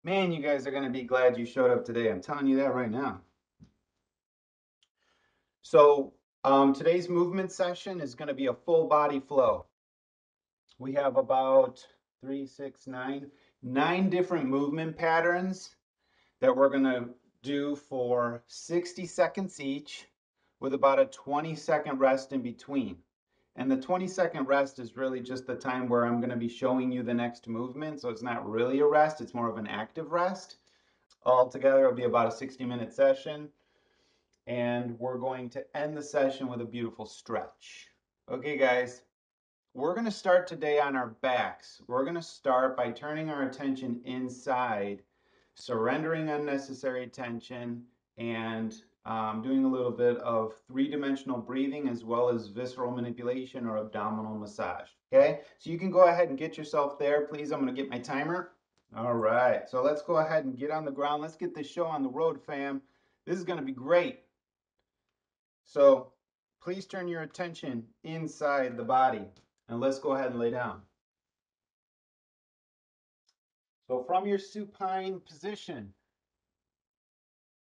Man, you guys are going to be glad you showed up today. I'm telling you that right now. So, today's movement session is going to be a full body flow. We have about nine different movement patterns that we're going to do for 60 seconds each with about a 20-second rest in between. And the 20-second rest is really just the time where I'm going to be showing you the next movement. So it's not really a rest, it's more of an active rest. Altogether, it'll be about a 60-minute session. And we're going to end the session with a beautiful stretch. Okay, guys, we're going to start today on our backs. We're going to start by turning our attention inside, surrendering unnecessary tension, and doing a little bit of three-dimensional breathing as well as visceral manipulation or abdominal massage. Okay, so you can go ahead and get yourself there, please. I'm going to get my timer. All right, so let's go ahead and get on the ground. Let's get this show on the road, fam. This is going to be great. So please turn your attention inside the body and let's go ahead and lay down. So from your supine position,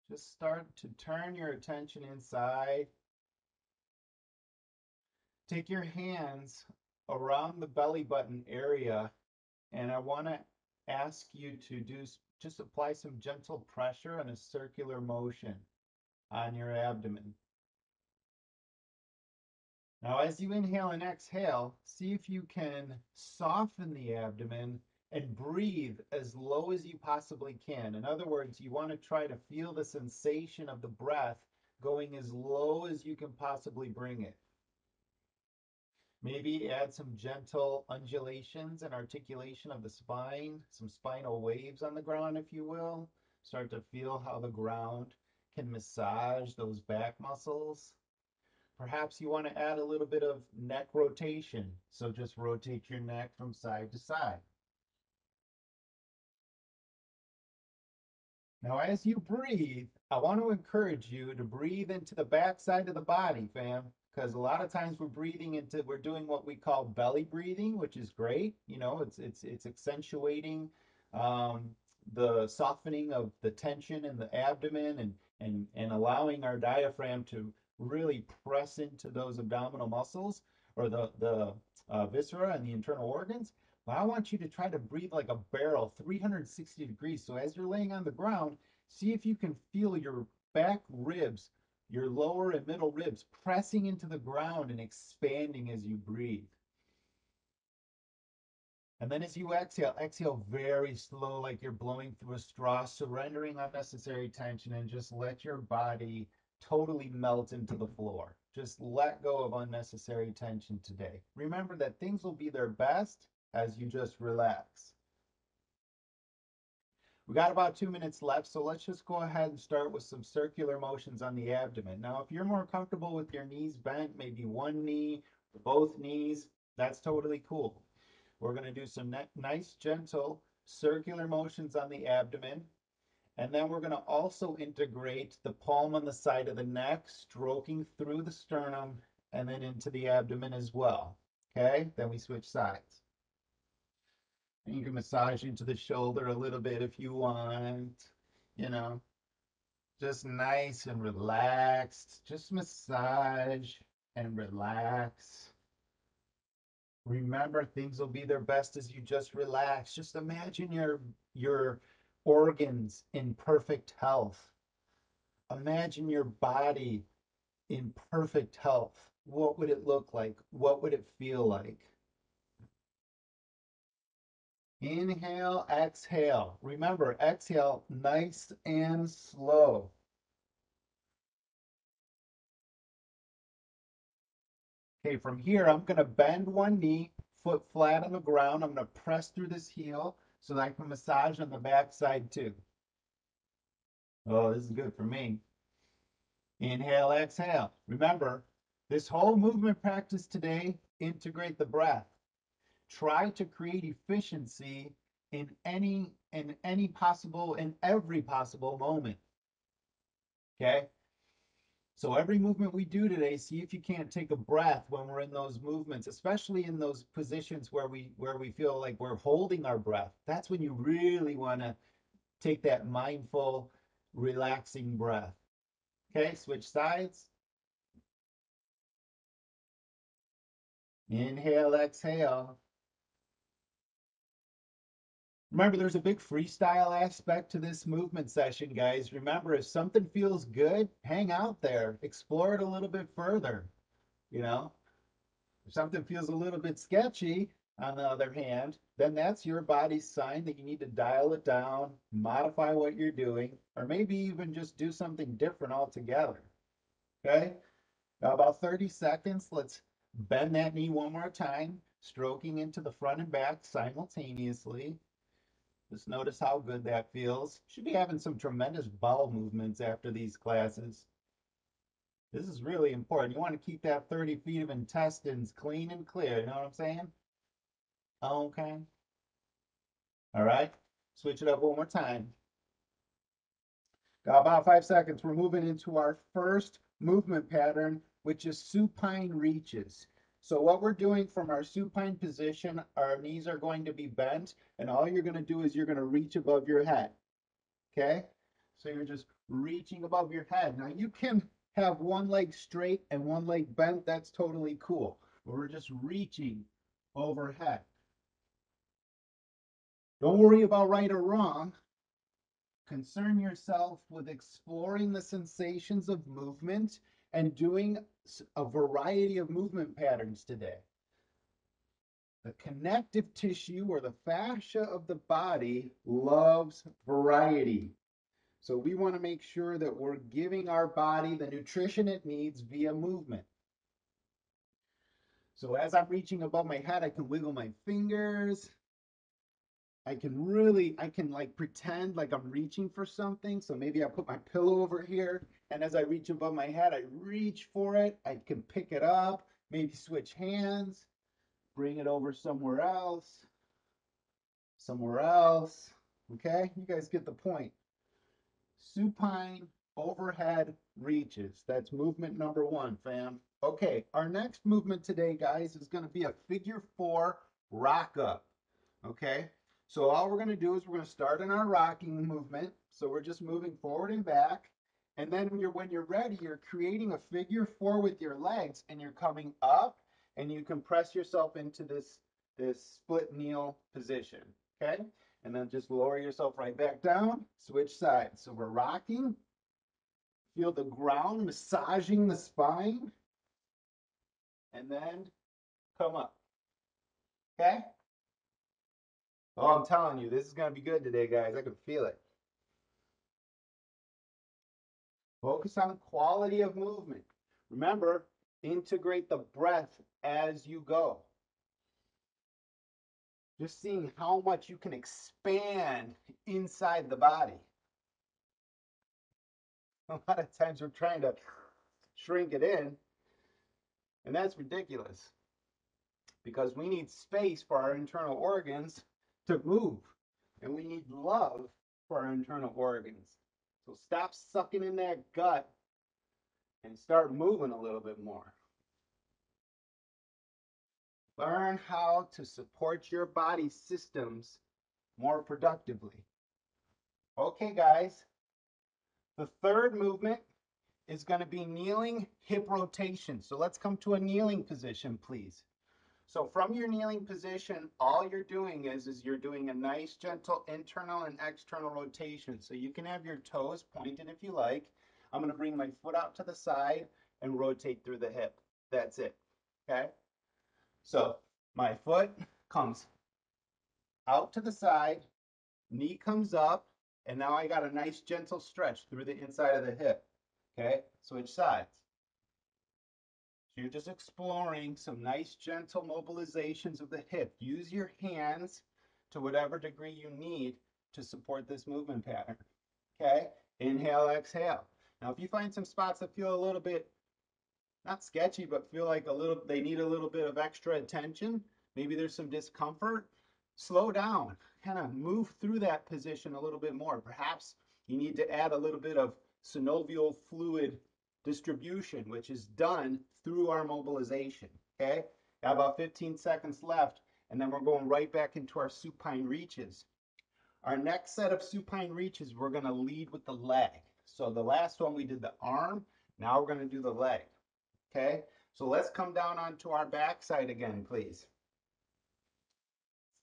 just start to turn your attention inside. Take your hands around the belly button area, and I want to ask you to just apply some gentle pressure and a circular motion on your abdomen. Now, as you inhale and exhale, see if you can soften the abdomen and breathe as low as you possibly can. In other words, you want to try to feel the sensation of the breath going as low as you can possibly bring it. Maybe add some gentle undulations and articulation of the spine, some spinal waves on the ground, if you will. Start to feel how the ground can massage those back muscles. Perhaps you want to add a little bit of neck rotation. So just rotate your neck from side to side. Now, as you breathe, I want to encourage you to breathe into the back side of the body, fam, because a lot of times we're doing what we call belly breathing, which is great. You know, it's accentuating the softening of the tension in the abdomen and allowing our diaphragm to really press into those abdominal muscles or the viscera and the internal organs. But I want you to try to breathe like a barrel, 360 degrees. So as you're laying on the ground, see if you can feel your back ribs, your lower and middle ribs pressing into the ground and expanding as you breathe. And then as you exhale, exhale very slow, like you're blowing through a straw, surrendering unnecessary tension, and just let your body totally melt into the floor. Just let go of unnecessary tension today. Remember that things will be their best as you just relax. We got about 2 minutes left, so let's just go ahead and start with some circular motions on the abdomen. Now, if you're more comfortable with your knees bent, maybe one knee or both knees, that's totally cool. We're going to do some nice, gentle circular motions on the abdomen. And then we're going to also integrate the palm on the side of the neck, stroking through the sternum and then into the abdomen as well. Okay, then we switch sides. And you can massage into the shoulder a little bit if you want, you know, just nice and relaxed. Just massage and relax. Remember, things will be their best as you just relax. Just imagine your organs in perfect health. Imagine your body in perfect health. What would it look like? What would it feel like? Inhale, exhale. Remember, exhale nice and slow. Okay, from here, I'm going to bend one knee, foot flat on the ground. I'm going to press through this heel so that I can massage on the back side too. Oh, this is good for me. Inhale, exhale. Remember, this whole movement practice today, integrate the breath. Try to create efficiency in every possible moment. Okay? So every movement we do today, see if you can't take a breath when we're in those movements, especially in those positions where we feel like we're holding our breath. That's when you really want to take that mindful, relaxing breath. Okay, switch sides. Inhale, exhale. Remember, there's a big freestyle aspect to this movement session, guys. Remember, if something feels good, hang out there, explore it a little bit further. You know, if something feels a little bit sketchy, on the other hand, then that's your body's sign that you need to dial it down, modify what you're doing, or maybe even just do something different altogether. Okay? Now, about 30 seconds, let's bend that knee one more time, stroking into the front and back simultaneously. Just notice how good that feels. Should be having some tremendous bowel movements after these classes. This is really important. You want to keep that 30 feet of intestines clean and clear. You know what I'm saying? Okay. All right. Switch it up one more time. Got about 5 seconds. We're moving into our first movement pattern, which is supine reaches. So what we're doing from our supine position, our knees are going to be bent, and all you're going to do is you're going to reach above your head. Okay? So you're just reaching above your head. Now you can have one leg straight and one leg bent. That's totally cool. But we're just reaching overhead. Don't worry about right or wrong. Concern yourself with exploring the sensations of movement and doing a variety of movement patterns today. The connective tissue or the fascia of the body loves variety. So we want to make sure that we're giving our body the nutrition it needs via movement. So as I'm reaching above my head, I can wiggle my fingers. I can like pretend like I'm reaching for something. So maybe I put my pillow over here, and as I reach above my head, I reach for it. I can pick it up, maybe switch hands, bring it over somewhere else, somewhere else. Okay, you guys get the point. Supine overhead reaches. That's movement number one, fam. Okay, our next movement today, guys, is going to be a figure four rock up. Okay, so all we're going to do is we're going to start in our rocking movement. So we're just moving forward and back. And then when you're ready, you're creating a figure four with your legs, and you're coming up, and you can press yourself into this split kneel position. Okay, and then just lower yourself right back down, switch sides. So we're rocking, feel the ground massaging the spine, and then come up. Okay? Oh, I'm telling you, this is going to be good today, guys. I can feel it. Focus on quality of movement. Remember, integrate the breath as you go. Just seeing how much you can expand inside the body. A lot of times we're trying to shrink it in, and that's ridiculous because we need space for our internal organs to move, and we need love for our internal organs. So stop sucking in that gut and start moving a little bit more. Learn how to support your body systems more productively. Okay, guys, the third movement is going to be kneeling hip rotation. So let's come to a kneeling position, please. So from your kneeling position, all you're doing is you're doing a nice gentle internal and external rotation. So you can have your toes pointed if you like. I'm going to bring my foot out to the side and rotate through the hip. That's it. Okay? So my foot comes out to the side, knee comes up, and now I got a nice gentle stretch through the inside of the hip. Okay? Switch sides. So you're just exploring some nice gentle mobilizations of the hip. Use your hands to whatever degree you need to support this movement pattern. Okay? Inhale, exhale. Now, if you find some spots that feel a little bit, not sketchy, but feel like they need a little bit of extra attention, maybe there's some discomfort, slow down. Kind of move through that position a little bit more. Perhaps you need to add a little bit of synovial fluid distribution, which is done through our mobilization. Okay, got about 15 seconds left, and then we're going right back into our supine reaches. Our next set of supine reaches, we're going to lead with the leg. So the last one we did the arm, now we're going to do the leg. Okay, so let's come down onto our backside again, please.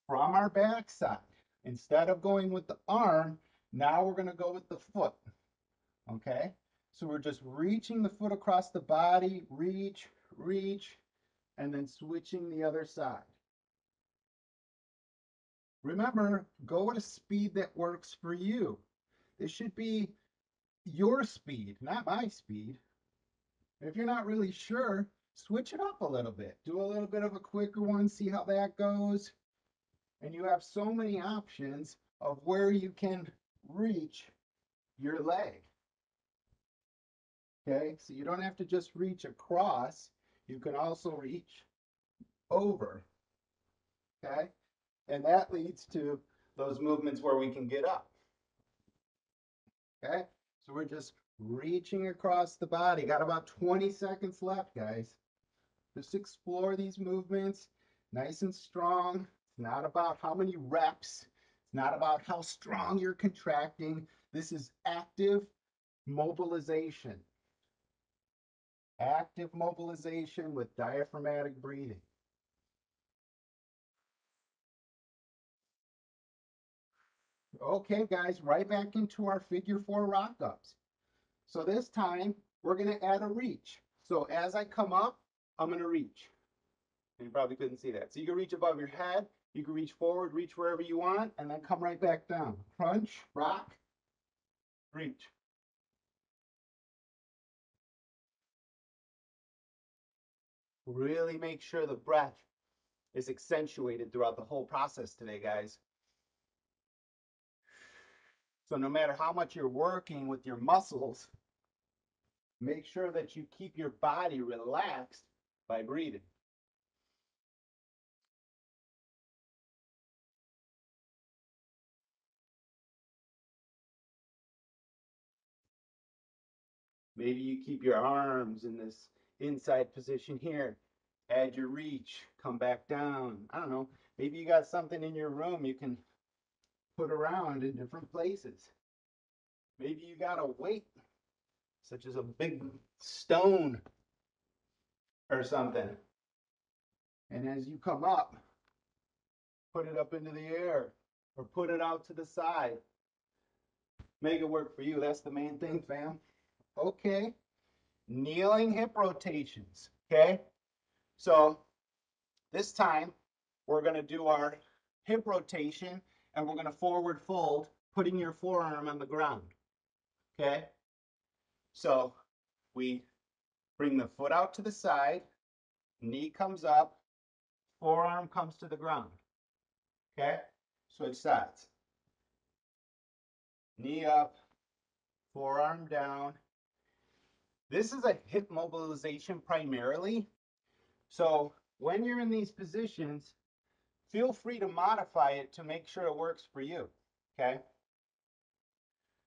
From our backside, instead of going with the arm, now we're going to go with the foot. Okay, so we're just reaching the foot across the body, reach, reach, and then switching the other side. Remember, go at a speed that works for you. This should be your speed, not my speed. If you're not really sure, switch it up a little bit. Do a little bit of a quicker one, see how that goes. And you have so many options of where you can reach your leg. Okay, so you don't have to just reach across, you can also reach over. Okay, and that leads to those movements where we can get up. Okay, so we're just reaching across the body. Got about 20 seconds left, guys. Just explore these movements nice and strong. It's not about how many reps. It's not about how strong you're contracting. This is active mobilization. Active mobilization with diaphragmatic breathing. Okay, guys, right back into our figure 4 rock ups. So this time we're going to add a reach. So as I come up, I'm going to reach. And you probably couldn't see that. So you can reach above your head, you can reach forward, reach wherever you want, and then come right back down. Crunch, rock, reach. Really make sure the breath is accentuated throughout the whole process today, guys. So no matter how much you're working with your muscles, make sure that you keep your body relaxed by breathing. Maybe you keep your arms in this inside position here. Add your reach, come back down. I don't know. Maybe you got something in your room you can put around in different places. Maybe you got a weight, such as a big stone or something. And as you come up, put it up into the air or put it out to the side. Make it work for you. That's the main thing, fam. Okay. Kneeling hip rotations. Okay. So this time we're going to do our hip rotation and we're going to forward fold, putting your forearm on the ground. Okay. So we bring the foot out to the side, knee comes up, forearm comes to the ground. Okay. Switch sides. Knee up, forearm down. This is a hip mobilization primarily. So when you're in these positions, feel free to modify it to make sure it works for you. Okay.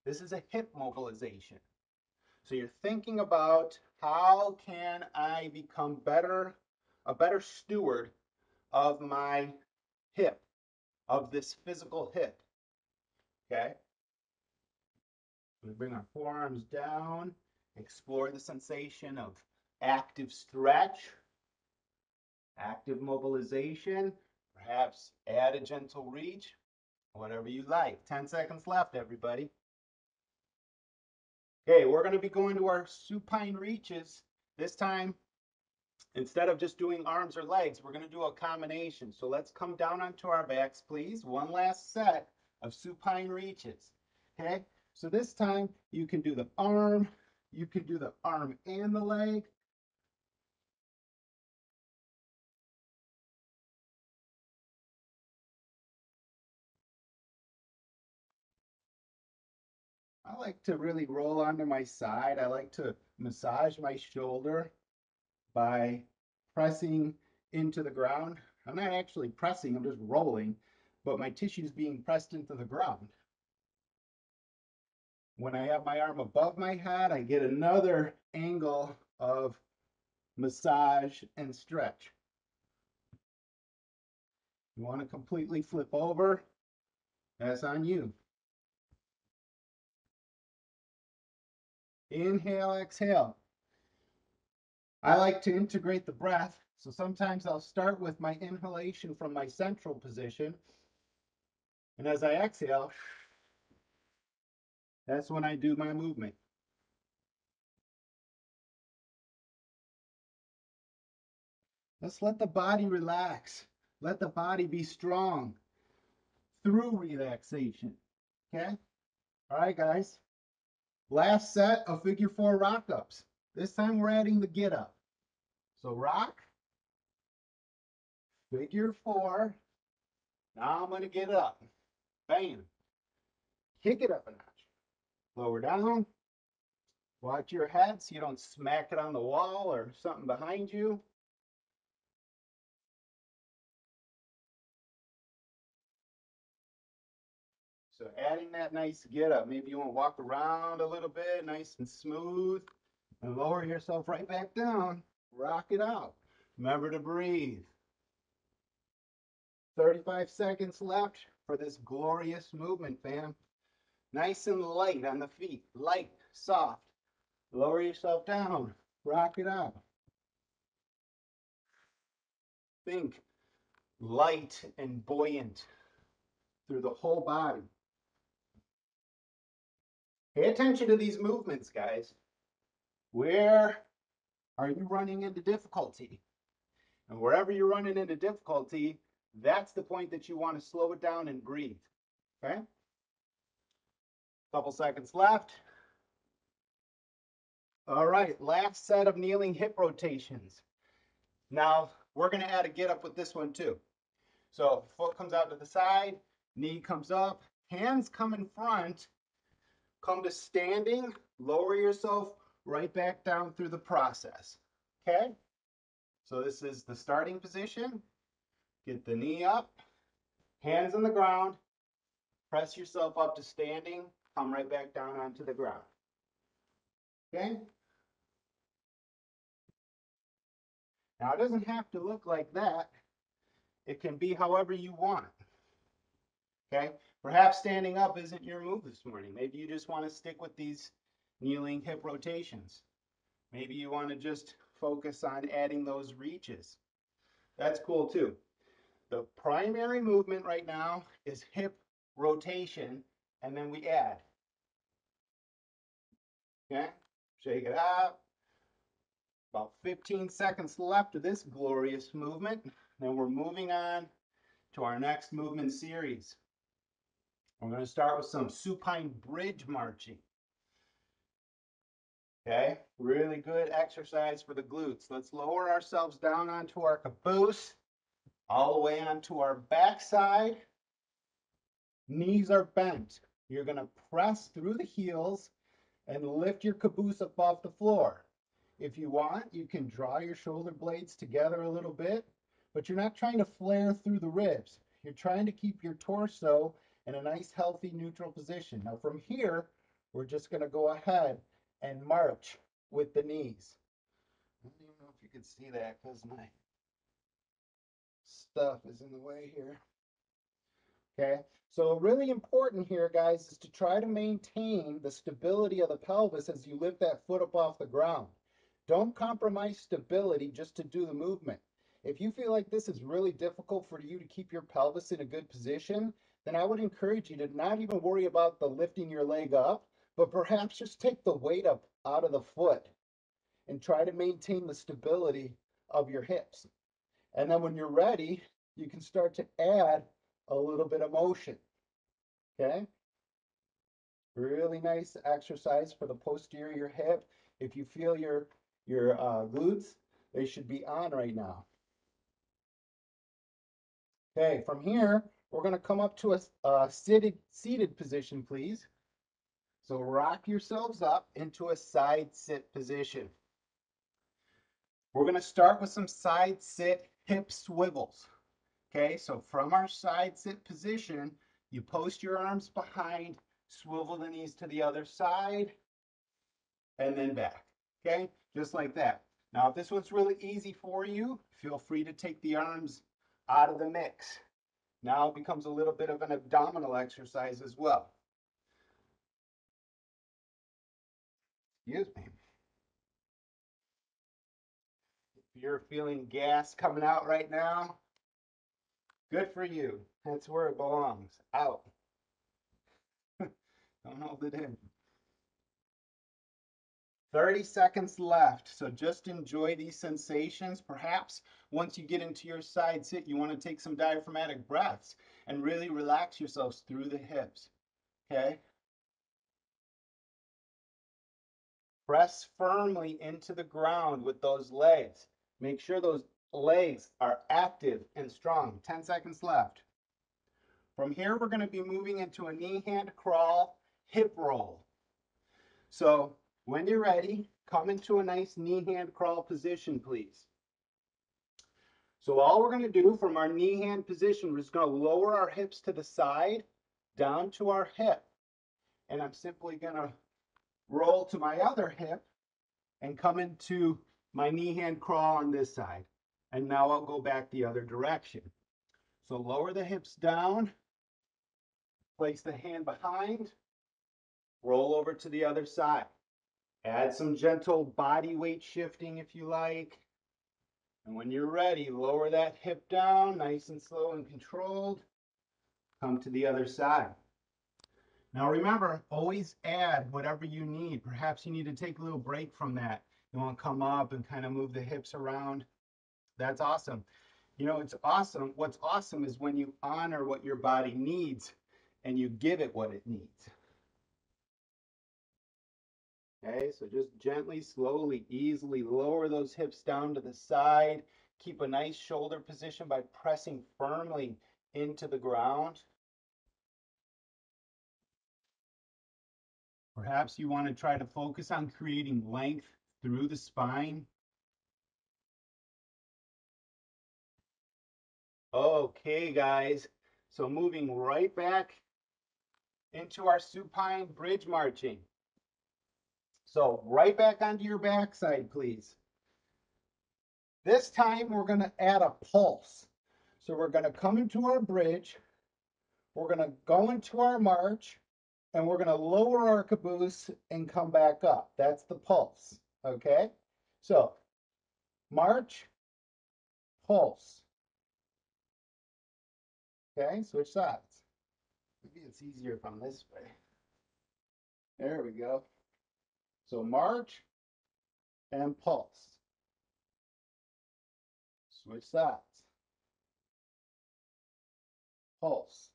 This is a hip mobilization. So you're thinking about how can I become a better steward of my hip, of this physical hip. Okay. We bring our forearms down, explore the sensation of active stretch, active mobilization, perhaps add a gentle reach, whatever you like. 10 seconds left, everybody. Okay, we're going to be going to our supine reaches. This time, instead of just doing arms or legs, we're going to do a combination. So let's come down onto our backs, please. One last set of supine reaches. Okay, so this time you can do the arm, you can do the arm and the leg. I like to really roll onto my side. I like to massage my shoulder by pressing into the ground. I'm not actually pressing, I'm just rolling, but my tissue is being pressed into the ground. When I have my arm above my head, I get another angle of massage and stretch. You want to completely flip over, That's on you. Inhale, exhale. I like to integrate the breath, so sometimes I'll start with my inhalation from my central position, and as I exhale, that's when I do my movement. Let's let the body relax. Let the body be strong through relaxation. Okay? All right, guys. Last set of figure 4 rock ups. This time we're adding the get up. So rock, figure 4. Now I'm going to get up. Bam. Kick it up a notch. Lower down. Watch your head so you don't smack it on the wall or something behind you. So adding that nice get up. Maybe you want to walk around a little bit, nice and smooth, and lower yourself right back down. Rock it out. Remember to breathe. 35 seconds left for this glorious movement, fam. Nice and light on the feet. Light, soft. Lower yourself down. Rock it out. Think light and buoyant through the whole body. Pay attention to these movements, guys. Where are you running into difficulty? And wherever you're running into difficulty, that's the point that you want to slow it down and breathe. Okay? Couple seconds left. All right, last set of kneeling hip rotations. Now, we're going to add a get up with this one too. So, foot comes out to the side, knee comes up, hands come in front, come to standing, lower yourself right back down through the process. Okay? So, this is the starting position. Get the knee up, hands on the ground, press yourself up to standing, come right back down onto the ground. Okay? Now, it doesn't have to look like that. It can be however you want. Okay? Perhaps standing up isn't your move this morning. Maybe you just want to stick with these kneeling hip rotations. Maybe you want to just focus on adding those reaches. That's cool too. The primary movement right now is hip rotation, and then we add. Okay? Shake it out. About 15 seconds left of this glorious movement. Then we're moving on to our next movement series. We're going to start with some supine bridge marching. Okay, really good exercise for the glutes. Let's lower ourselves down onto our caboose, all the way onto our backside. Knees are bent. You're going to press through the heels and lift your caboose up off the floor. If you want, you can draw your shoulder blades together a little bit, but you're not trying to flare through the ribs. You're trying to keep your torso in a nice, healthy, neutral position. Now from here, we're just going to go ahead and march with the knees. I don't even know if you can see that because my stuff is in the way here. Okay, so really important here, guys, is to try to maintain the stability of the pelvis as you lift that foot up off the ground. Don't compromise stability just to do the movement. If you feel like this is really difficult for you to keep your pelvis in a good position, then I would encourage you to not even worry about the lifting your leg up, but perhaps just take the weight up out of the foot and try to maintain the stability of your hips. And then when you're ready, you can start to add a little bit of motion. Okay? Really nice exercise for the posterior hip. If you feel your glutes, they should be on right now. Okay, from here, we're going to come up to a seated position, please. So rock yourselves up into a side sit position. We're going to start with some side sit hip swivels. Okay, so from our side sit position, you post your arms behind, swivel the knees to the other side, and then back. Okay, just like that. Now, if this one's really easy for you, feel free to take the arms out of the mix. Now it becomes a little bit of an abdominal exercise as well. Excuse me. If you're feeling gas coming out right now, good for you. That's where it belongs. Out. Don't hold it in. 30 seconds left. So just enjoy these sensations. Perhaps once you get into your side sit, you want to take some diaphragmatic breaths and really relax yourselves through the hips. Okay? Press firmly into the ground with those legs. Make sure those legs are active and strong. 10 seconds left. From here, we're going to be moving into a knee hand crawl, hip roll. So when you're ready, come into a nice knee hand crawl position, please. So all we're going to do from our knee hand position, we're just going to lower our hips to the side, down to our hip. And I'm simply going to roll to my other hip and come into my knee hand crawl on this side. And now I'll go back the other direction. So lower the hips down, place the hand behind, roll over to the other side. Add some gentle body weight shifting if you like. And when you're ready, lower that hip down, nice and slow and controlled. Come to the other side. Now remember, always add whatever you need. Perhaps you need to take a little break from that. You want to come up and kind of move the hips around. That's awesome. You know, it's awesome. What's awesome is when you honor what your body needs and you give it what it needs. Okay, so just gently, slowly, easily lower those hips down to the side. Keep a nice shoulder position by pressing firmly into the ground. Perhaps you want to try to focus on creating length through the spine. Okay, guys, so moving right back into our supine bridge marching. So right back onto your backside, please. This time we're going to add a pulse. So we're going to come into our bridge, we're going to go into our march, and we're going to lower our caboose and come back up. That's the pulse, okay? So march, pulse. Okay, switch sides. Maybe it's easier if I'm this way. There we go. So march and pulse. Switch sides. Pulse.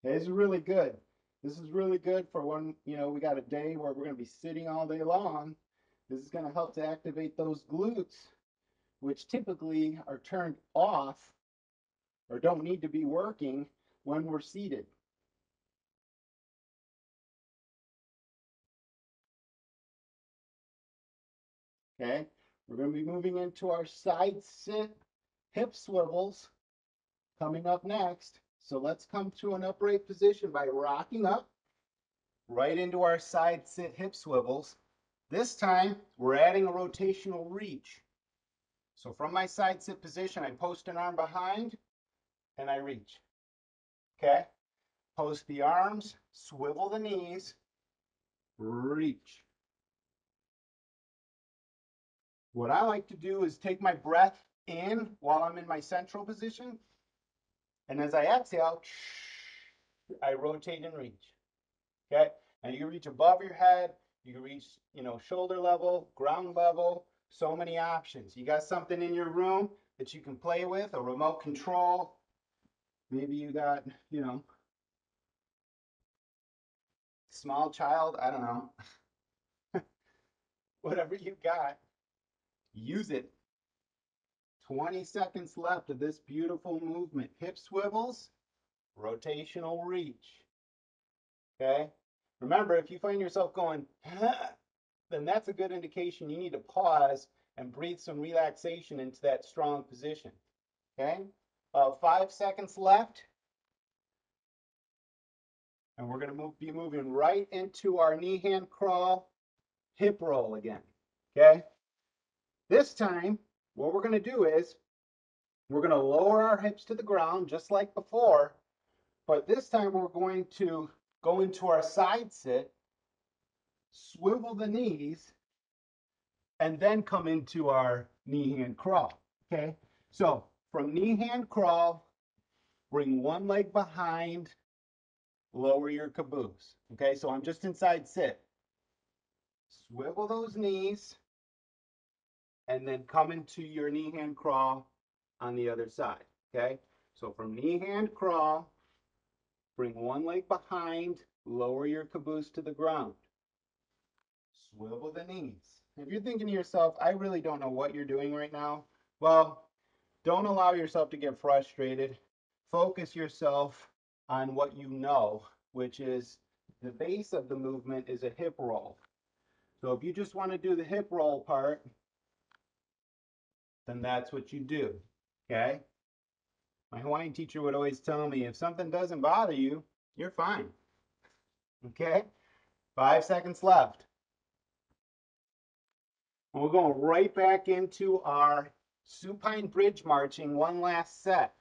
Okay, this is really good. This is really good for when, you know, we got a day where we're going to be sitting all day long. This is going to help to activate those glutes, which typically are turned off or don't need to be working when we're seated. Okay, we're going to be moving into our side sit hip swivels coming up next. So let's come to an upright position by rocking up right into our side sit hip swivels. This time we're adding a rotational reach. So from my side sit position, I post an arm behind and I reach. Okay, post the arms, swivel the knees, reach. What I like to do is take my breath in while I'm in my central position. And as I exhale, I rotate and reach. Okay? And you reach above your head, you can reach, you know, shoulder level, ground level, so many options. You got something in your room that you can play with, a remote control. Maybe you got, you know, small child, I don't know. Whatever you got, use it. 20 seconds left of this beautiful movement. Hip swivels, rotational reach. Okay? Remember, if you find yourself going, then that's a good indication you need to pause and breathe some relaxation into that strong position. Okay? 5 seconds left. And we're going to be moving right into our knee hand crawl, hip roll again. Okay? This time, what we're going to do is we're going to lower our hips to the ground just like before, but this time we're going to go into our side sit, swivel the knees, and then come into our knee-hand crawl, okay? So from knee-hand crawl, bring one leg behind, lower your caboose, okay? So I'm just inside sit. Swivel those knees, and then come into your knee-hand crawl on the other side, okay? So from knee-hand crawl, bring one leg behind, lower your caboose to the ground. Swivel the knees. If you're thinking to yourself, I really don't know what you're doing right now, well, don't allow yourself to get frustrated. Focus yourself on what you know, which is the base of the movement is a hip roll. So if you just want to do the hip roll part, then that's what you do, okay? My Hawaiian teacher would always tell me, if something doesn't bother you, you're fine, okay? 5 seconds left. And we're going right back into our supine bridge marching, one last set.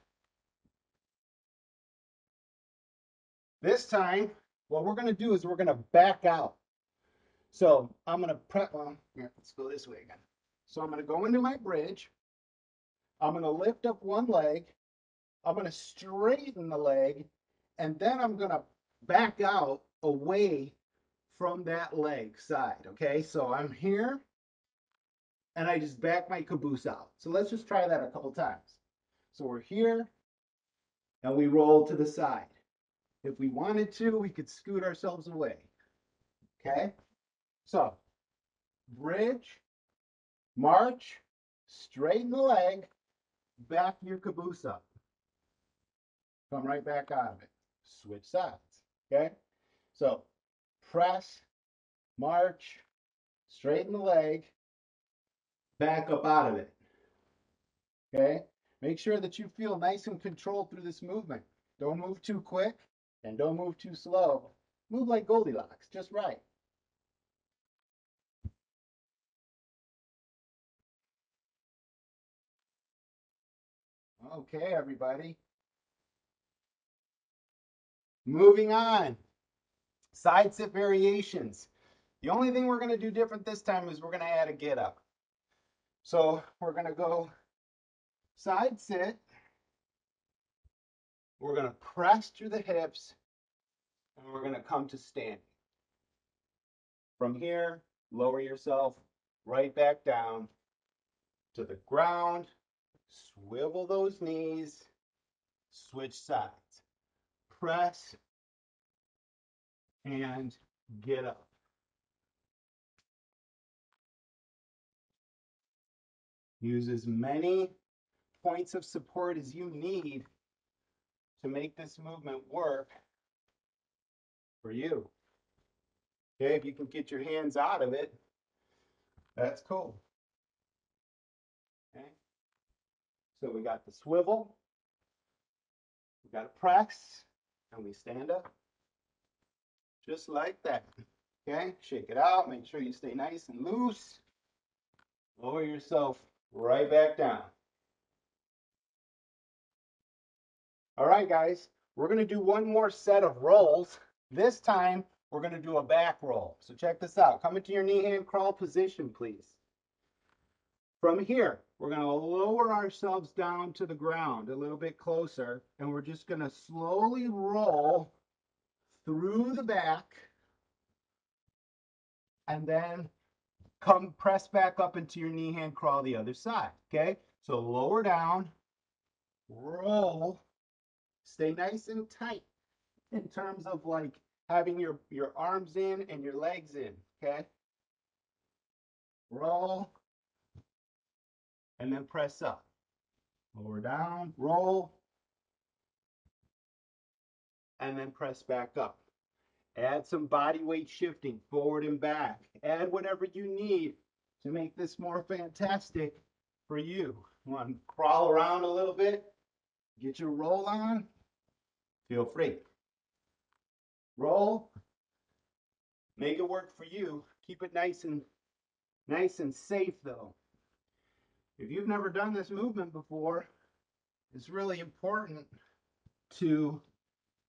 This time, what we're going to do is we're going to back out. So I'm going to prep, here, let's go this way again. So I'm going to go into my bridge. I'm going to lift up one leg. I'm going to straighten the leg. And then I'm going to back out away from that leg side. Okay, so I'm here. And I just back my caboose out. So let's just try that a couple times. So we're here. And we roll to the side. If we wanted to, we could scoot ourselves away. Okay? So, bridge, march, straighten the leg, back your caboose up. Come right back out of it. Switch sides. Okay? So, press, march, straighten the leg, back up out of it. Okay? Make sure that you feel nice and controlled through this movement. Don't move too quick and don't move too slow. Move like Goldilocks, just right. Okay, everybody. Moving on. Side sit variations. The only thing we're going to do different this time is we're going to add a get up. So we're going to go side sit. We're going to press through the hips and we're going to come to standing. From here, lower yourself right back down to the ground. Swivel those knees. Switch sides. Press and get up. Use as many points of support as you need to make this movement work for you. Okay, if you can get your hands out of it, that's cool. Okay, so we got the swivel, we got to press, and we stand up just like that. Okay, shake it out, make sure you stay nice and loose. Lower yourself right back down. All right, guys, we're going to do one more set of rolls. This time, we're going to do a back roll. So check this out. Come into your knee-hand crawl position, please. From here, we're going to lower ourselves down to the ground a little bit closer, and we're just going to slowly roll through the back, and then come press back up into your knee-hand crawl the other side, okay? So lower down, roll, stay nice and tight in terms of like having your arms in and your legs in, okay? Roll, and then press up. Lower down, roll, and then press back up. Add some body weight shifting forward and back. Add whatever you need to make this more fantastic for you. You want to crawl around a little bit? Get your roll on? Feel free. Roll. Make it work for you. Keep it nice and safe though. If you've never done this movement before, it's really important to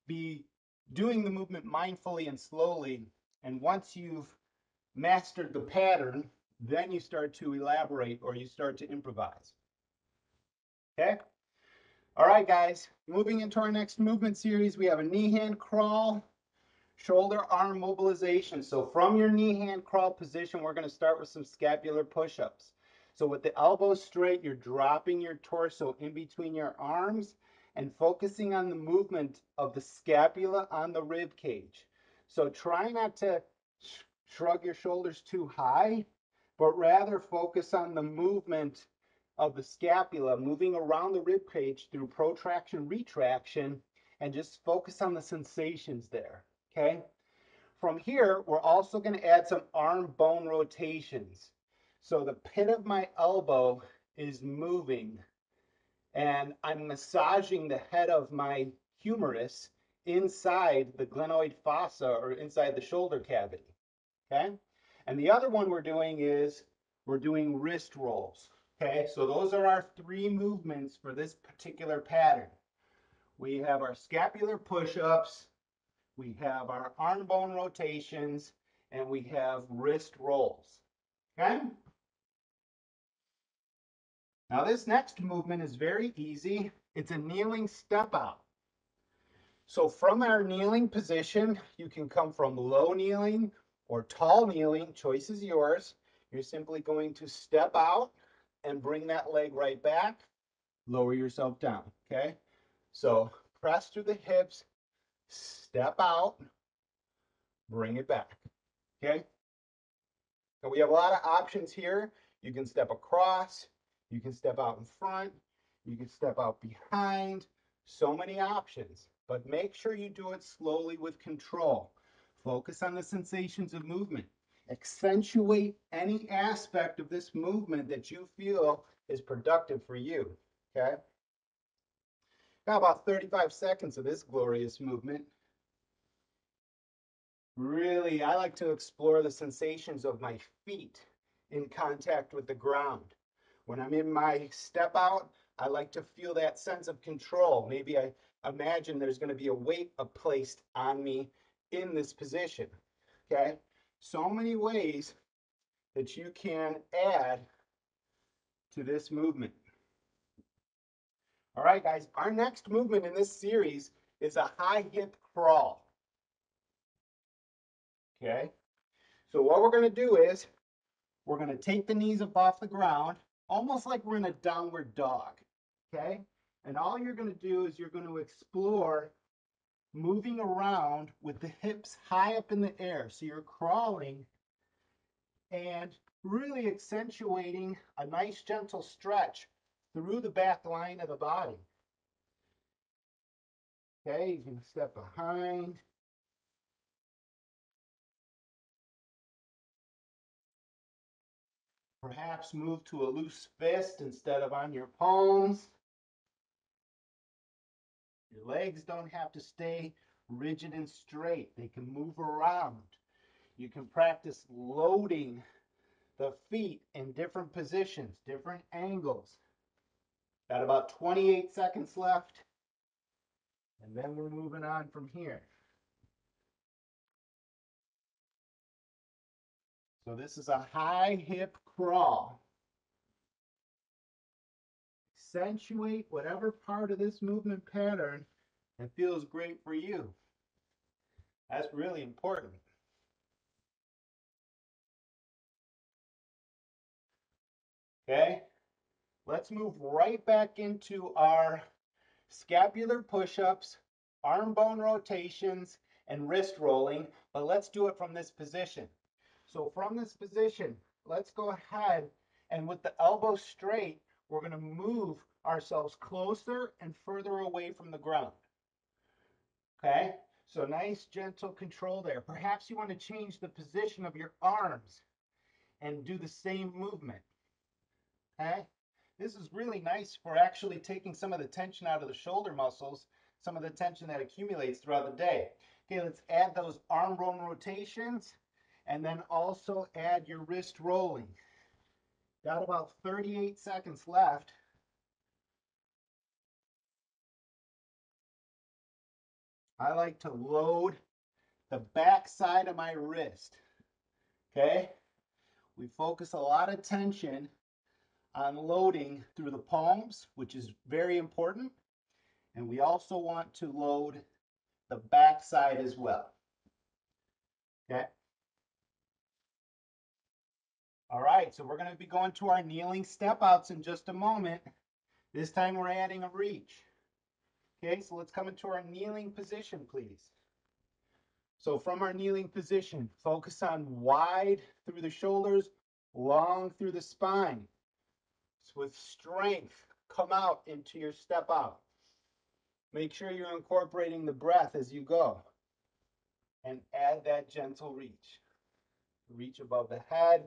be doing the movement mindfully and slowly. And once you've mastered the pattern, then you start to elaborate or you start to improvise. Okay? All right, guys, moving into our next movement series, we have a knee hand crawl, shoulder arm mobilization. So from your knee hand crawl position, we're going to start with some scapular push-ups. So with the elbows straight, you're dropping your torso in between your arms and focusing on the movement of the scapula on the rib cage. So try not to shrug your shoulders too high, but rather focus on the movement of the scapula moving around the rib cage through protraction, retraction, and just focus on the sensations there, okay? From here, we're also going to add some arm bone rotations. So the pit of my elbow is moving, and I'm massaging the head of my humerus inside the glenoid fossa or inside the shoulder cavity, okay? And the other one we're doing is we're doing wrist rolls. Okay, so those are our three movements for this particular pattern. We have our scapular push-ups, we have our arm bone rotations, and we have wrist rolls. Okay? Now this next movement is very easy. It's a kneeling step out. So from our kneeling position, you can come from low kneeling or tall kneeling, choice is yours. You're simply going to step out and bring that leg right back. Lower yourself down, okay? So press through the hips, step out, bring it back, okay? And we have a lot of options here. You can step across, you can step out in front, you can step out behind, so many options. But make sure you do it slowly with control. Focus on the sensations of movement. Accentuate any aspect of this movement that you feel is productive for you, okay? Got about 35 seconds of this glorious movement. Really, I like to explore the sensations of my feet in contact with the ground. When I'm in my step out, I like to feel that sense of control. Maybe I imagine there's going to be a weight placed on me in this position. Okay? So many ways that you can add to this movement. All right, guys, our next movement in this series is a high hip crawl. Okay? So what we're going to do is we're going to take the knees up off the ground, almost like we're in a downward dog, okay? And all you're going to do is you're going to explore moving around with the hips high up in the air. So you're crawling and really accentuating a nice gentle stretch through the back line of the body. Okay, you can step behind. Perhaps move to a loose fist instead of on your palms. Your legs don't have to stay rigid and straight. They can move around. You can practice loading the feet in different positions, different angles. Got about 28 seconds left, and then we're moving on from here. So this is a high hip crawl. Accentuate whatever part of this movement pattern that feels great for you. That's really important. Okay, let's move right back into our scapular push-ups, arm bone rotations, and wrist rolling, but let's do it from this position. So from this position, let's go ahead and with the elbows straight, we're going to move ourselves closer and further away from the ground. Okay? So nice gentle control there. Perhaps you want to change the position of your arms and do the same movement. Okay? This is really nice for actually taking some of the tension out of the shoulder muscles, some of the tension that accumulates throughout the day. Okay, let's add those arm bone rotations and then also add your wrist rolling. Got about 38 seconds left. I like to load the back side of my wrist. Okay? We focus a lot of tension on loading through the palms, which is very important. And we also want to load the back side as well. Okay? All right, so we're going to be going to our kneeling step outs in just a moment. This time we're adding a reach. Okay, so let's come into our kneeling position, please. So from our kneeling position, focus on wide through the shoulders, long through the spine. So with strength, come out into your step out. Make sure you're incorporating the breath as you go. And add that gentle reach. Reach above the head.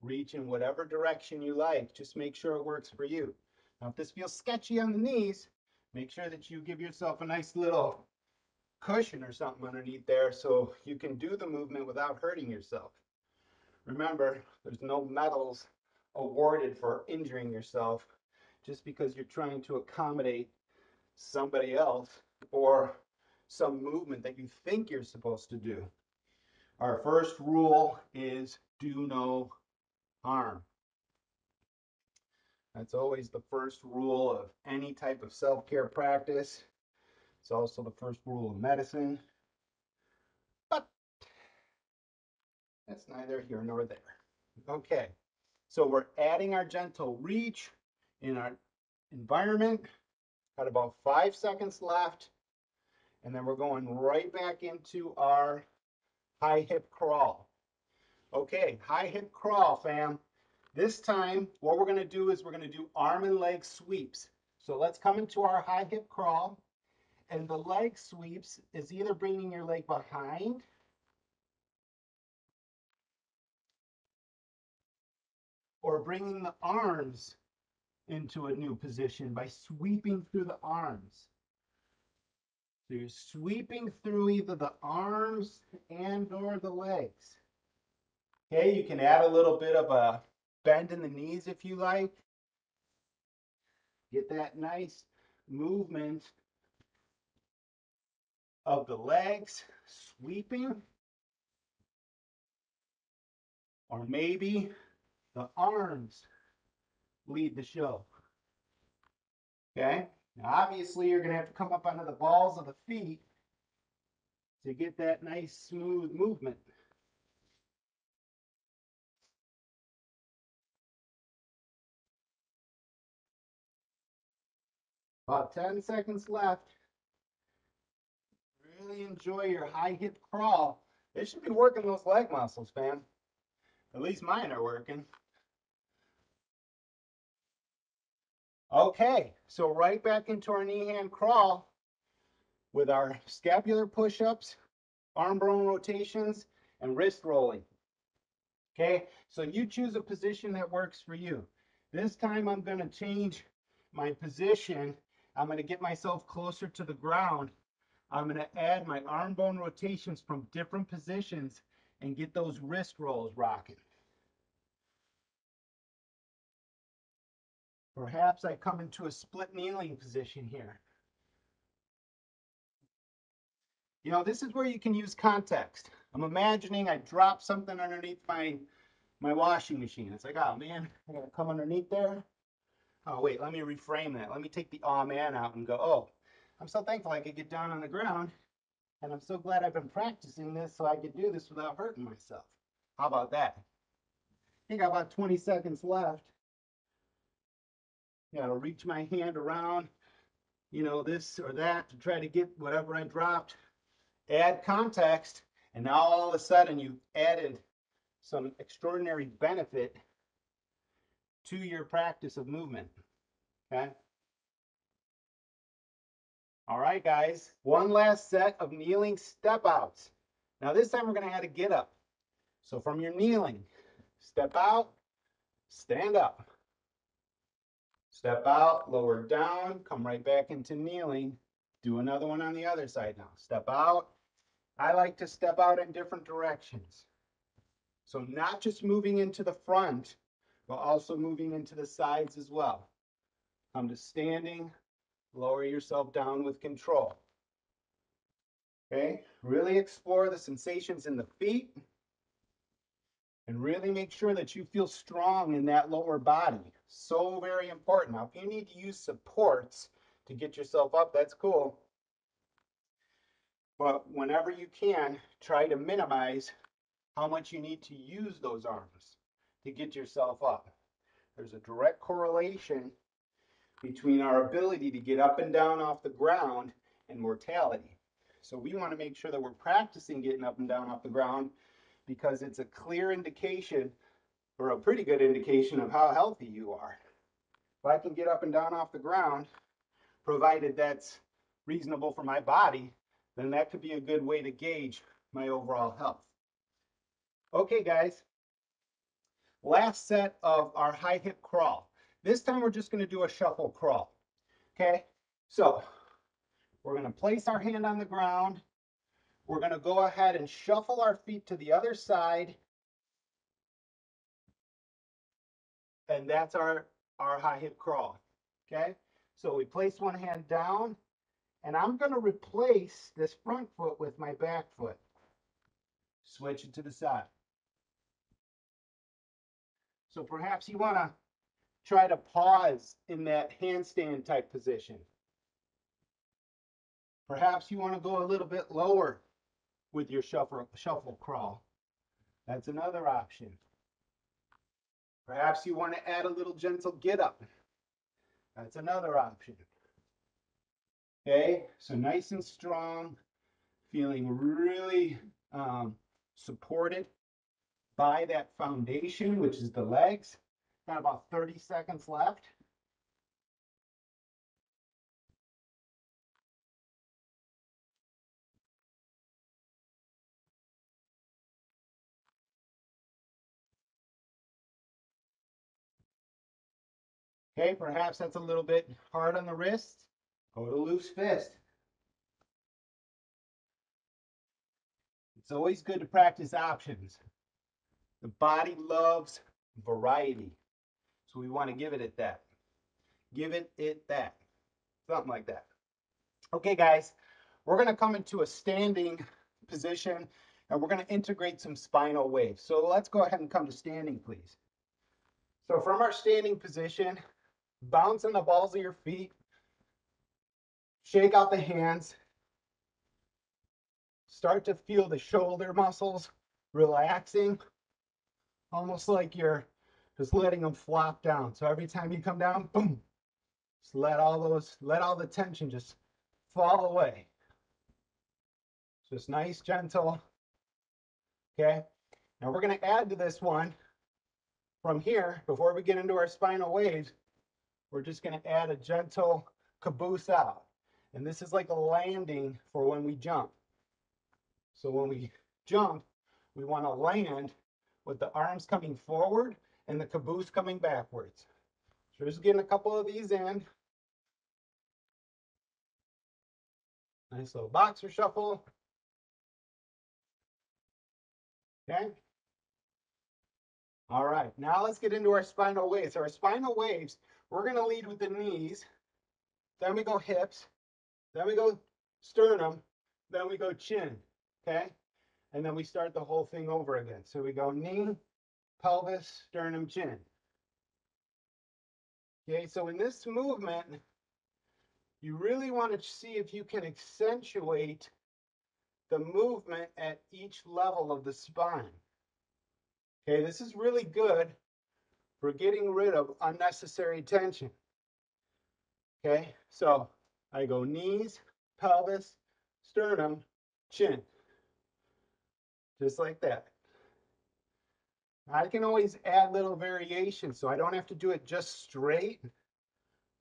Reach in whatever direction you like. Just make sure it works for you. Now, if this feels sketchy on the knees, make sure that you give yourself a nice little cushion or something underneath there so you can do the movement without hurting yourself. Remember, there's no medals awarded for injuring yourself just because you're trying to accommodate somebody else or some movement that you think you're supposed to do. Our first rule is do no harm. That's always the first rule of any type of self-care practice. It's also the first rule of medicine. But that's neither here nor there. Okay, so we're adding our gentle reach in our environment. Got about 5 seconds left. And then we're going right back into our high hip crawl. Okay, high hip crawl, fam. This time, what we're going to do is we're going to do arm and leg sweeps. So let's come into our high hip crawl. And the leg sweeps is either bringing your leg behind or bringing the arms into a new position by sweeping through the arms. So you're sweeping through either the arms and or the legs. Okay, you can add a little bit of a bend in the knees if you like. Get that nice movement of the legs sweeping. Or maybe the arms lead the show. Okay? Now obviously you're going to have to come up onto the balls of the feet to get that nice smooth movement. About 10 seconds left. Really enjoy your high hip crawl. They should be working those leg muscles, fam. At least mine are working. Okay, so right back into our knee hand crawl with our scapular push-ups, arm bone rotations, and wrist rolling. Okay, so you choose a position that works for you. This time I'm going to change my position. I'm going to get myself closer to the ground. I'm going to add my arm bone rotations from different positions and get those wrist rolls rocking. Perhaps I come into a split kneeling position here. You know, this is where you can use context. I'm imagining I drop something underneath my washing machine. It's like, oh man, I gotta come underneath there. Oh wait, let me reframe that. Let me take the oh man out and go, oh, I'm so thankful I could get down on the ground, and I'm so glad I've been practicing this so I could do this without hurting myself. How about that? I think I got about 20 seconds left. You gotta reach my hand around, you know, this or that to try to get whatever I dropped. Add context, and now all of a sudden you've added some extraordinary benefit to your practice of movement. Okay? All right, guys. One last set of kneeling step outs. Now this time we're going to add a get up. So from your kneeling, step out, stand up. Step out, lower down, come right back into kneeling. Do another one on the other side now. Step out. I like to step out in different directions. So not just moving into the front, but also moving into the sides as well. Come to standing, lower yourself down with control. Okay, really explore the sensations in the feet and really make sure that you feel strong in that lower body. So very important. Now, if you need to use supports to get yourself up, that's cool. But whenever you can, try to minimize how much you need to use those arms to get yourself up. There's a direct correlation between our ability to get up and down off the ground and mortality. So we want to make sure that we're practicing getting up and down off the ground because it's a clear indication, or a pretty good indication, of how healthy you are. If I can get up and down off the ground, provided that's reasonable for my body, then that could be a good way to gauge my overall health. Okay, guys, last set of our high hip crawl. This time we're just going to do a shuffle crawl. Okay, so we're going to place our hand on the ground. We're going to go ahead and shuffle our feet to the other side. And that's our high hip crawl. Okay, so we place one hand down, and I'm going to replace this front foot with my back foot. Switch it to the side. So perhaps you want to try to pause in that handstand type position. Perhaps you want to go a little bit lower with your shuffle crawl. That's another option. Perhaps you want to add a little gentle get up. That's another option. Okay, so nice and strong, feeling really supported by that foundation, which is the legs. Got about 30 seconds left. Okay, perhaps that's a little bit hard on the wrist. Go to loose fist. It's always good to practice options. The body loves variety. So we want to give it that. Give it that. Something like that. Okay, guys, we're going to come into a standing position and we're going to integrate some spinal waves. So let's go ahead and come to standing, please. So from our standing position, bounce on the balls of your feet, shake out the hands, start to feel the shoulder muscles relaxing, almost like you're just letting them flop down. So every time you come down, boom, just let all the tension just fall away. Just nice, gentle. Okay. Now we're going to add to this one from here. Before we get into our spinal waves, we're just going to add a gentle caboose out. And this is like a landing for when we jump. So when we jump, we want to land with the arms coming forward and the caboose coming backwards. So just getting a couple of these in. Nice little boxer shuffle. Okay. All right, now let's get into our spinal waves. So our spinal waves, we're going to lead with the knees, then we go hips, then we go sternum, then we go chin, okay? And then we start the whole thing over again. So we go knee, pelvis, sternum, chin. Okay, so in this movement, you really want to see if you can accentuate the movement at each level of the spine. Okay, this is really good for getting rid of unnecessary tension. Okay, so I go knees, pelvis, sternum, chin. Just like that. I can always add little variations, so I don't have to do it just straight.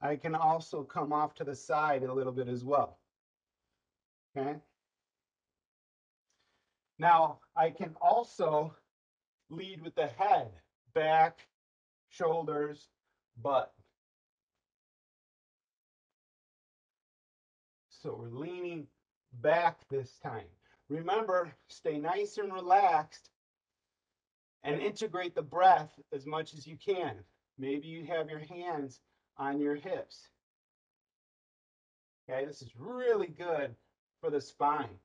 I can also come off to the side a little bit as well. Okay. Now, I can also lead with the head, back, shoulders, butt. So we're leaning back this time. Remember, stay nice and relaxed and integrate the breath as much as you can. Maybe you have your hands on your hips. Okay, this is really good for the spine.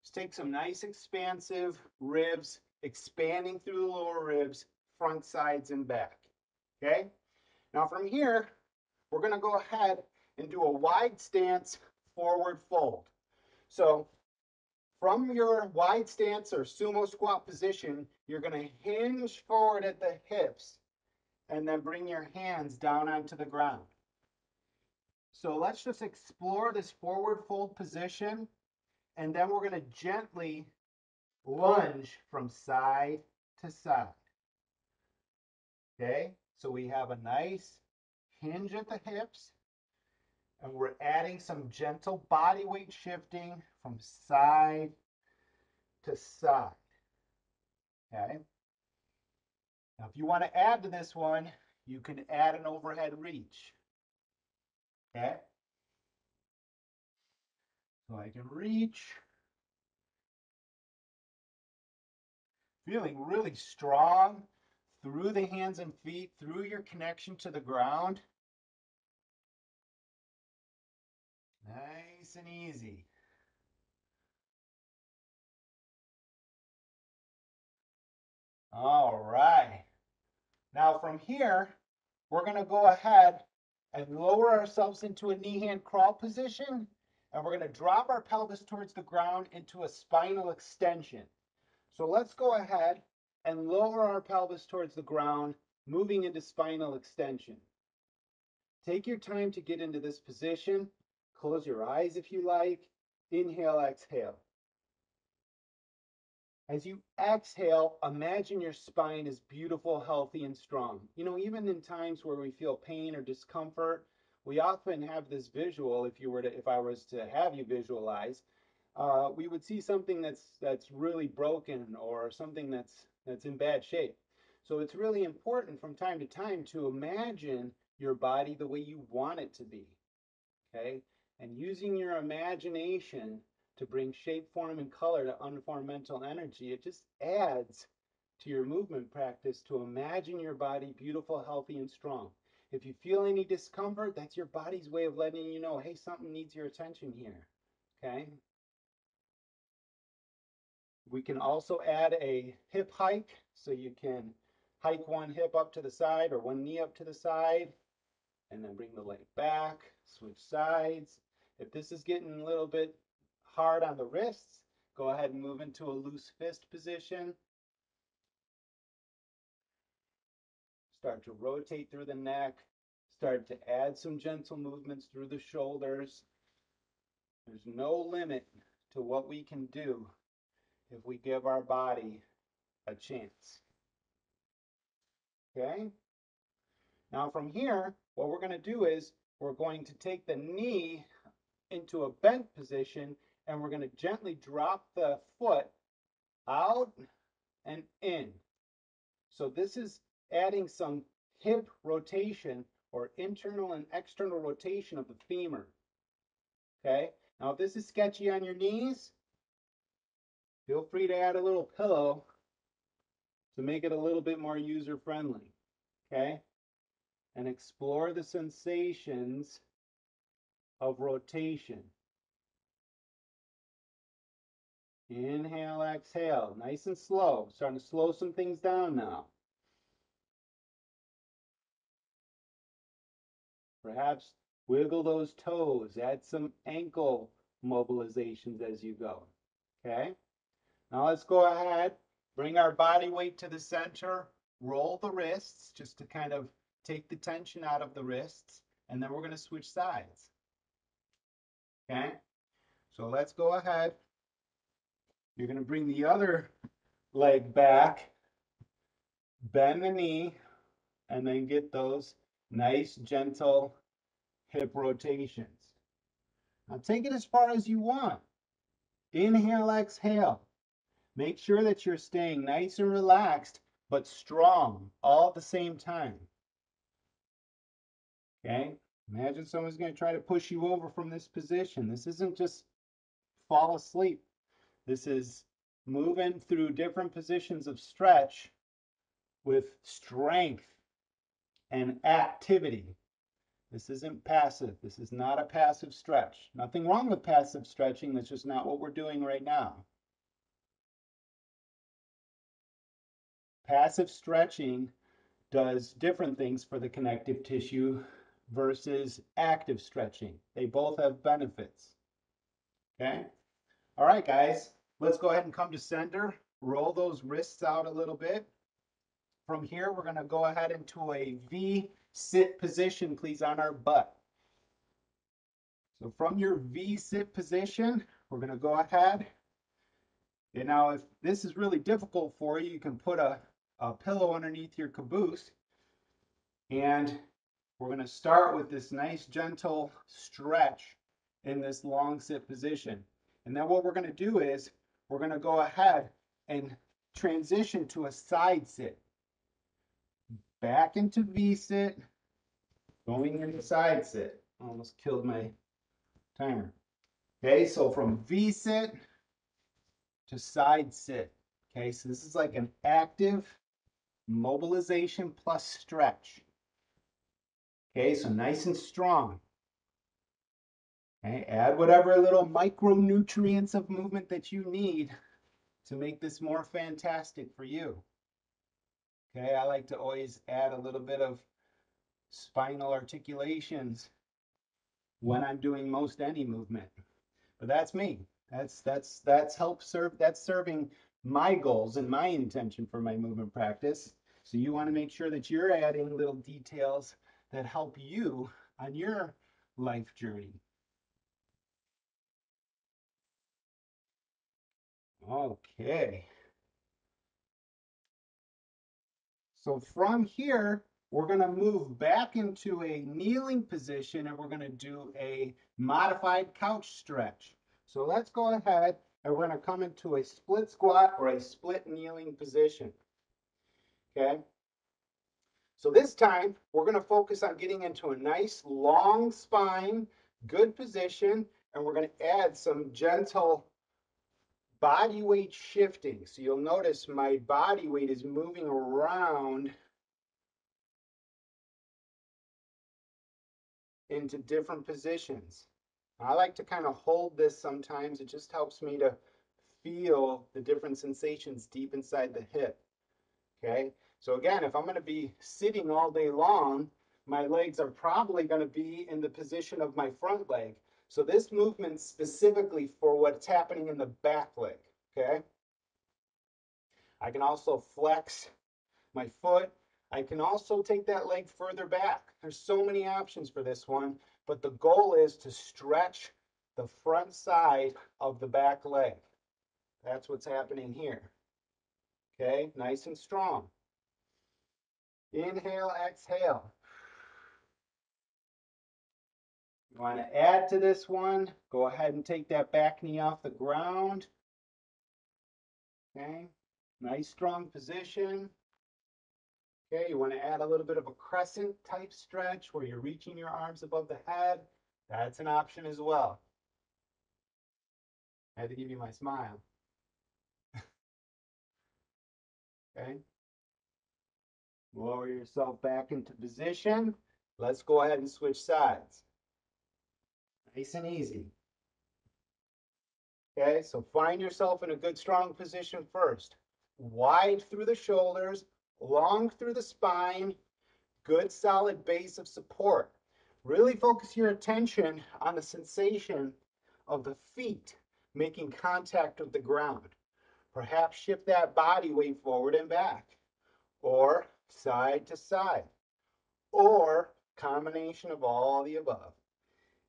Just take some nice expansive ribs, expanding through the lower ribs, front, sides, and back. Okay, now from here, we're going to go ahead and do a wide stance forward fold. So from your wide stance or sumo squat position, you're going to hinge forward at the hips and then bring your hands down onto the ground. So let's just explore this forward fold position, and then we're going to gently lunge from side to side. Okay, so we have a nice hinge at the hips, and we're adding some gentle body weight shifting from side to side. Okay, now if you want to add to this one, you can add an overhead reach. Okay, so I can reach, feeling really strong through the hands and feet, through your connection to the ground. Nice and easy. All right. Now from here, we're going to go ahead and lower ourselves into a knee-hand crawl position, and we're going to drop our pelvis towards the ground into a spinal extension. So let's go ahead and lower our pelvis towards the ground, moving into spinal extension. Take your time to get into this position. Close your eyes if you like. Inhale, exhale. As you exhale, imagine your spine is beautiful, healthy, and strong. You know, even in times where we feel pain or discomfort, we often have this visual. If I was to have you visualize, we would see something that's really broken or something that's in bad shape. So it's really important from time to time to imagine your body the way you want it to be. Okay, and using your imagination to bring shape, form, and color to unformed mental energy, it just adds to your movement practice to imagine your body beautiful, healthy, and strong. If you feel any discomfort, that's your body's way of letting you know, hey, something needs your attention here. Okay. We can also add a hip hike, so you can hike one hip up to the side or one knee up to the side, and then bring the leg back, switch sides. If this is getting a little bit hard on the wrists, go ahead and move into a loose fist position. Start to rotate through the neck. Start to add some gentle movements through the shoulders. There's no limit to what we can do if we give our body a chance. Okay? Now from here, what we're going to do is we're going to take the knee into a bent position, and we're going to gently drop the foot out and in. So this is adding some hip rotation or internal and external rotation of the femur. Okay, now if this is sketchy on your knees, feel free to add a little pillow to make it a little bit more user friendly. Okay, and explore the sensations of rotation. Inhale, exhale, nice and slow. Starting to slow some things down now. Perhaps wiggle those toes, add some ankle mobilizations as you go. Okay, now let's go ahead, bring our body weight to the center, roll the wrists just to kind of take the tension out of the wrists, and then we're going to switch sides. Okay, so let's go ahead. You're going to bring the other leg back, bend the knee, and then get those nice, gentle hip rotations. Now take it as far as you want. Inhale, exhale. Make sure that you're staying nice and relaxed, but strong all at the same time. Okay? Imagine someone's going to try to push you over from this position. This isn't just fall asleep. This is moving through different positions of stretch with strength and activity. This isn't passive. This is not a passive stretch. Nothing wrong with passive stretching. That's just not what we're doing right now. Passive stretching does different things for the connective tissue versus active stretching. They both have benefits. Okay? All right, guys, let's go ahead and come to center. Roll those wrists out a little bit. From here, we're going to go ahead into a V sit position, please, on our butt. So from your V sit position, we're going to go ahead. And now, if this is really difficult for you, you can put a pillow underneath your caboose. And we're going to start with this nice, gentle stretch in this long sit position. And then what we're going to do is we're going to go ahead and transition to a side sit. Back into V sit, going into side sit. Almost killed my timer. Okay, so from V sit to side sit. Okay, so this is like an active mobilization plus stretch. Okay, so nice and strong. Okay, add whatever little micronutrients of movement that you need to make this more fantastic for you. Okay, I like to always add a little bit of spinal articulations when I'm doing most any movement. But that's me. That's serving my goals and my intention for my movement practice. So you want to make sure that you're adding little details that help you on your life journey. Okay. So from here, we're going to move back into a kneeling position and we're going to do a modified couch stretch. So let's go ahead and we're going to come into a split squat or a split kneeling position. Okay. So this time, we're going to focus on getting into a nice long spine, good position, and we're going to add some gentle body weight shifting. So you'll notice my body weight is moving around into different positions. I like to kind of hold this sometimes. It just helps me to feel the different sensations deep inside the hip. Okay, so again, if I'm going to be sitting all day long, my legs are probably going to be in the position of my front leg. So this movement's specifically for what's happening in the back leg. Okay, I can also flex my foot. I can also take that leg further back. There's so many options for this one, but the goal is to stretch the front side of the back leg. That's what's happening here. Okay, nice and strong. Inhale, exhale. You want to add to this one, go ahead and take that back knee off the ground. Okay, nice strong position. Okay, you want to add a little bit of a crescent type stretch where you're reaching your arms above the head. That's an option as well. I had to give you my smile. Okay, lower yourself back into position. Let's go ahead and switch sides. Nice and easy. Okay, so find yourself in a good strong position first. Wide through the shoulders, long through the spine, good solid base of support. Really focus your attention on the sensation of the feet making contact with the ground. Perhaps shift that body weight forward and back, or side to side, or combination of all the above.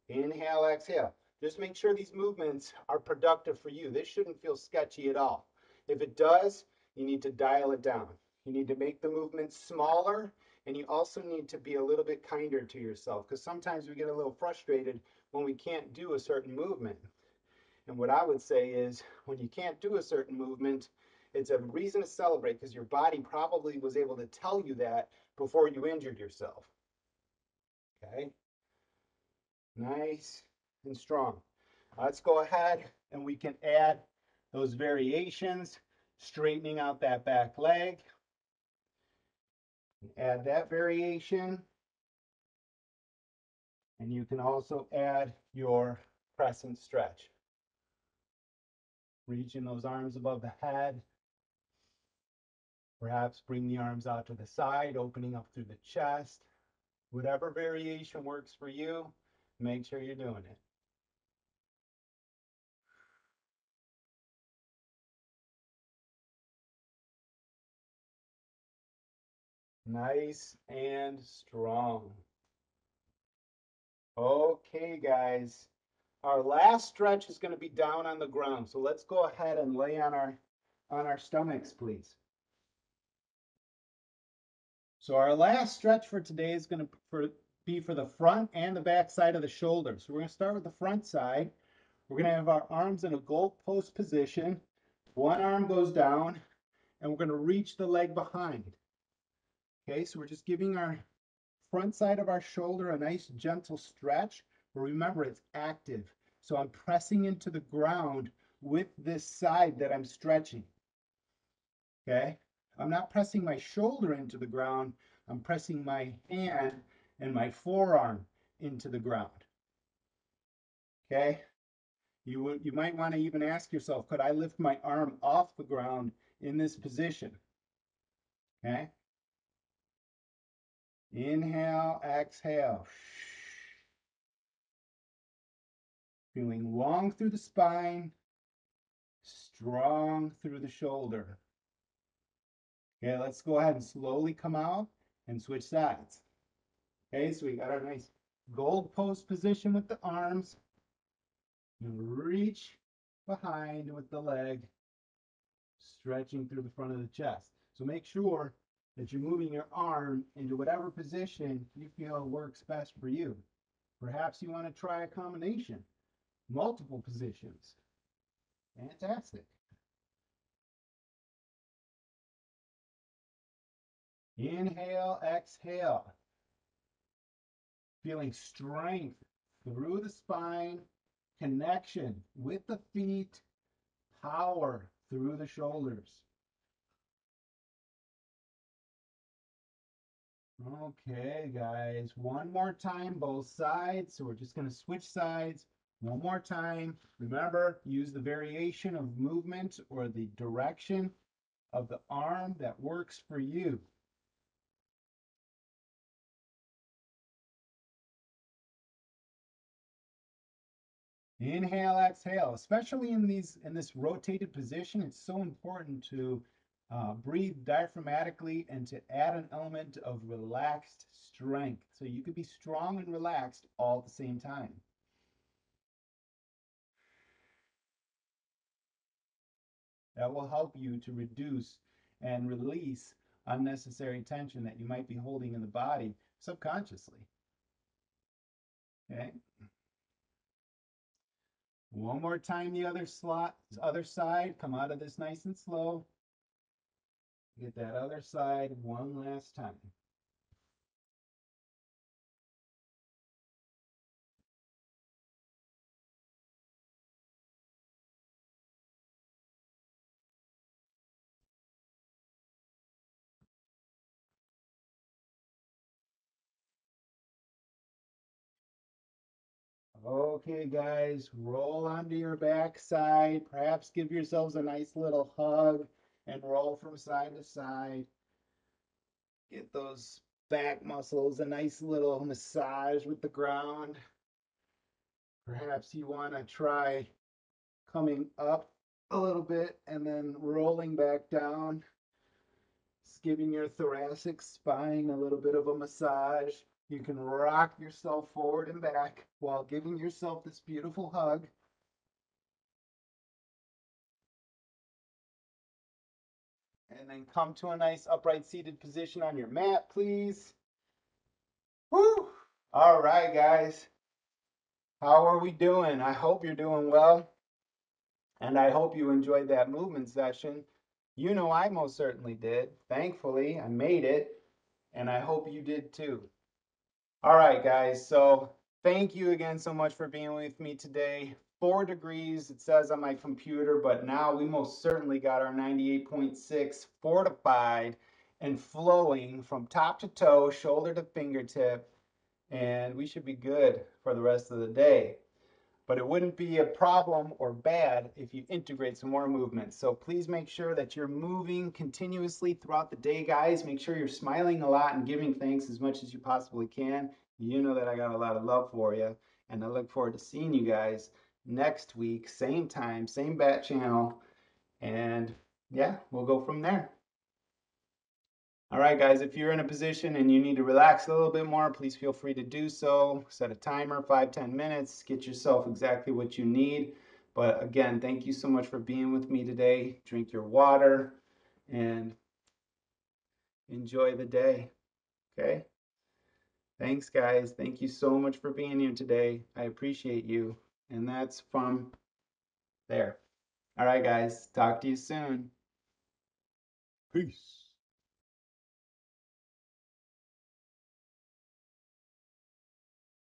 Inhale, exhale. Just make sure these movements are productive for you. This shouldn't feel sketchy at all. If it does, you need to dial it down. You need to make the movements smaller, and you also need to be a little bit kinder to yourself, because sometimes we get a little frustrated when we can't do a certain movement. And what I would say is, when you can't do a certain movement, it's a reason to celebrate, because your body probably was able to tell you that before you injured yourself. Okay? Nice and strong. Let's go ahead and we can add those variations, straightening out that back leg. Add that variation. And you can also add your press and stretch. Reaching those arms above the head. Perhaps bring the arms out to the side, opening up through the chest. Whatever variation works for you, make sure you're doing it. Nice and strong. Okay, guys. Our last stretch is going to be down on the ground. So let's go ahead and lay on our stomachs, please. So our last stretch for today is going to be for the front and the back side of the shoulder. So we're going to start with the front side. We're going to have our arms in a goalpost position. One arm goes down, and we're going to reach the leg behind. Okay, so we're just giving our front side of our shoulder a nice gentle stretch. But remember, it's active. So I'm pressing into the ground with this side that I'm stretching. Okay, I'm not pressing my shoulder into the ground. I'm pressing my hand and my forearm into the ground. Okay, you might want to even ask yourself, could I lift my arm off the ground in this position? Okay. Inhale, exhale. Feeling long through the spine, strong through the shoulder. Okay, let's go ahead and slowly come out and switch sides. Okay, so we got our nice gold post position with the arms. Reach behind with the leg, stretching through the front of the chest. So make sure that you're moving your arm into whatever position you feel works best for you. Perhaps you want to try a combination, multiple positions. Fantastic. Inhale, exhale. Feeling strength through the spine, connection with the feet, power through the shoulders. Okay, guys, one more time, both sides. So we're just going to switch sides one more time. Remember, use the variation of movement or the direction of the arm that works for you. Inhale, exhale. Especially in this rotated position, it's so important to breathe diaphragmatically and to add an element of relaxed strength. So you could be strong and relaxed all at the same time. That will help you to reduce and release unnecessary tension that you might be holding in the body subconsciously. Okay. One more time, the other side. Come out of this nice and slow. Get that other side one last time. Okay, guys, roll onto your back side. Perhaps give yourselves a nice little hug and roll from side to side. Get those back muscles a nice little massage with the ground. Perhaps you want to try coming up a little bit and then rolling back down. Just giving your thoracic spine a little bit of a massage. You can rock yourself forward and back while giving yourself this beautiful hug. And then come to a nice upright seated position on your mat, please. Woo! All right, guys. How are we doing? I hope you're doing well. And I hope you enjoyed that movement session. You know I most certainly did. Thankfully, I made it. And I hope you did too. All right, guys. So thank you again so much for being with me today. 4 degrees, it says on my computer, but now we most certainly got our 98.6 fortified and flowing from top to toe, shoulder to fingertip, and we should be good for the rest of the day. But it wouldn't be a problem or bad if you integrate some more movement. So please make sure that you're moving continuously throughout the day, guys. Make sure you're smiling a lot and giving thanks as much as you possibly can. You know that I got a lot of love for you, and I look forward to seeing you guys next week, same time, same bat channel, and yeah, we'll go from there. All right, guys, if you're in a position and you need to relax a little bit more, please feel free to do so. Set a timer, 5-10 minutes, get yourself exactly what you need. But again, thank you so much for being with me today. Drink your water and enjoy the day, okay? Thanks, guys. Thank you so much for being here today. I appreciate you. And that's from there. All right, guys, talk to you soon. Peace.